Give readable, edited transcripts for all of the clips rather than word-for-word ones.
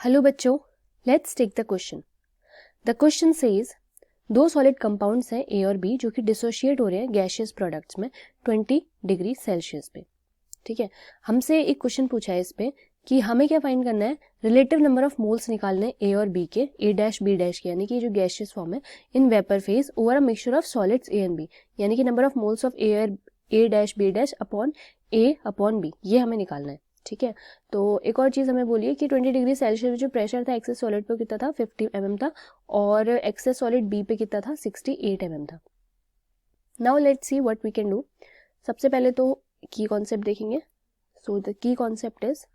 Hello बच्चों, let's take the question. The question says दो solid compounds हैं A और बी जो कि डिसोशिएट हो रहे हैं गैशियस प्रोडक्ट्स में 20 डिग्री सेल्सियस पे. ठीक है, हमसे एक क्वेश्चन पूछा है इस पे कि हमें क्या फाइंड करना है, रिलेटिव नंबर ऑफ मोल्स निकालने ए और बी के, ए डैश बी डैश के, यानी कि जो गैशियस फॉर्म है in vapour phase over a mixture of solids A and B, यानी कि number of moles of A dash B dash upon A upon B, ये हमें निकालना है. ठीक है, तो एक और चीज़ हमें बोलिए कि 20 डिग्री सेल्सियस में जो प्रेशर था एक्सेस सॉलिड पे कितना था, 50 mm था, और एक्सेस सॉलिड बी पे कितना था, 68 mm था. Now let's see what we can do. सबसे पहले तो की कॉन्सेप्ट देखेंगे. So the key concept is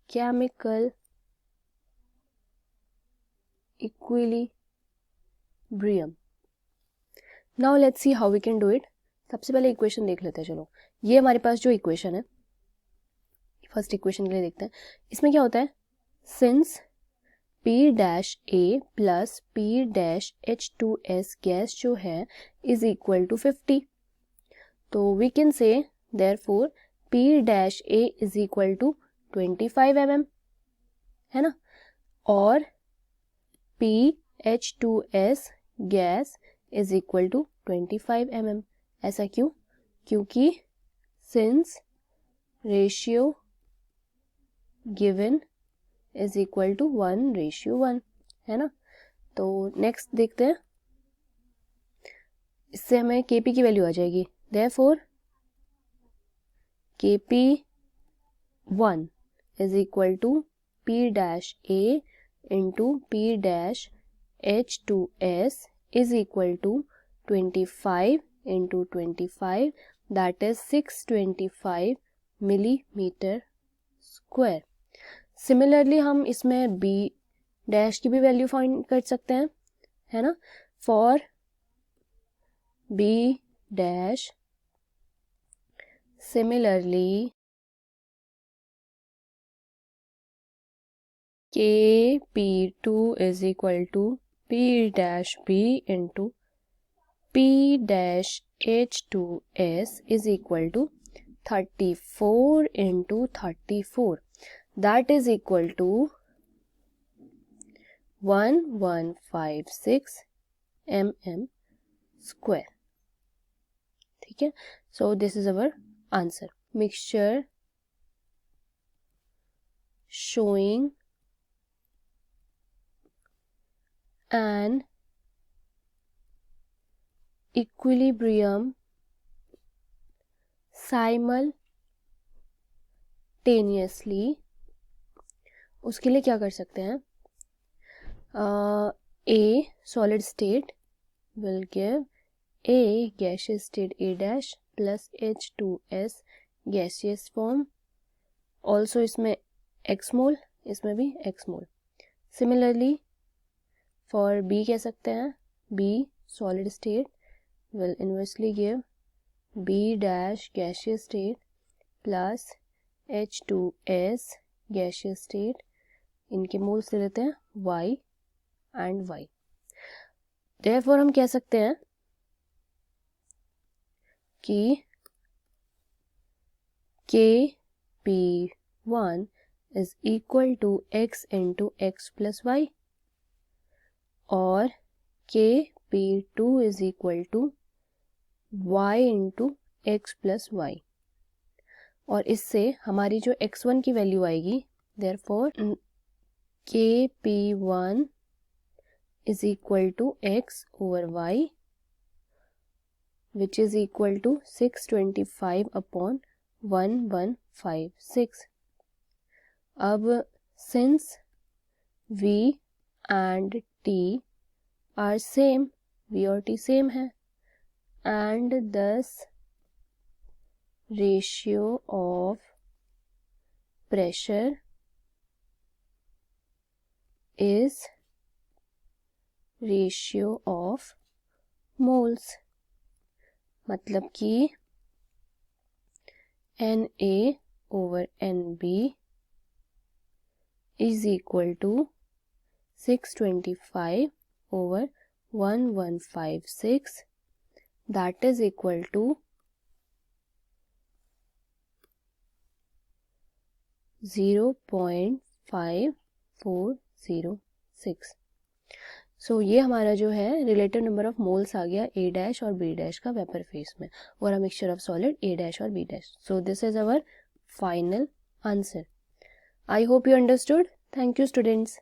chemical equilibrium. Now let's see how we can do it. सबसे पहले इक्वेशन देख लेते हैं. चलो, ये हमारे पास जो इक्वेशन है, फर्स्ट इक्वेशन के लिए देखते हैं. इसमें क्या होता है, since P dash A plus P dash H2S gas जो है इज इक्वल टू 50, तो we can say therefore P dash A is equal to 25 mm, है ना, और PH2S gas is equal to 25 mm. ऐसा क्यों? क्योंकि since ratio given is equal to 1:1, है ना. तो नेक्स्ट देखते हैं, इससे हमें Kp की वैल्यू आ जाएगी. Therefore Kp1 is equal to P dash A into P dash H2S is equal to 25 into 25, that is 625 millimetre square. Similarly हम इसमें बी डैश की भी वैल्यू फाइंड कर सकते हैं, है ना. For B dash similarly Kp2 is equal to P dash B into P dash H2S is equal to 34 into 34, that is equal to 1156 mm square. ठीक है, so this is our answer. Mixture showing an equilibrium simultaneously. उसके लिए क्या कर सकते हैं, A solid state will give A gaseous state A dash plus H2S gaseous form, also इसमें x mole, इसमें भी x mole. Similarly for B कह सकते हैं B solid state will inversely give B dash gaseous state plus H2S gaseous state. इनके moles ले लेते हैं Y एंड Y. Therefore हम कह सकते हैं कि Kp1 is equal to x into x plus y, और Kp2 is equal to y into x plus y. और इससे हमारी जो x1 की वैल्यू आएगी, therefore Kp1 is equal to x over y, which is equal to 625 upon 1156. अब since V and T are same, V और T same है, and thus ratio of pressure is ratio of moles. मतलब कि Na over Nb is equal to 625 over 1156, that is equal to 0.5406। सो ये हमारा जो है relative number of moles आ गया A dash और B डैश का वेपर फेस में, और अ mixture of solid A dash और B dash. So this is our final answer. I hope you understood. Thank you students.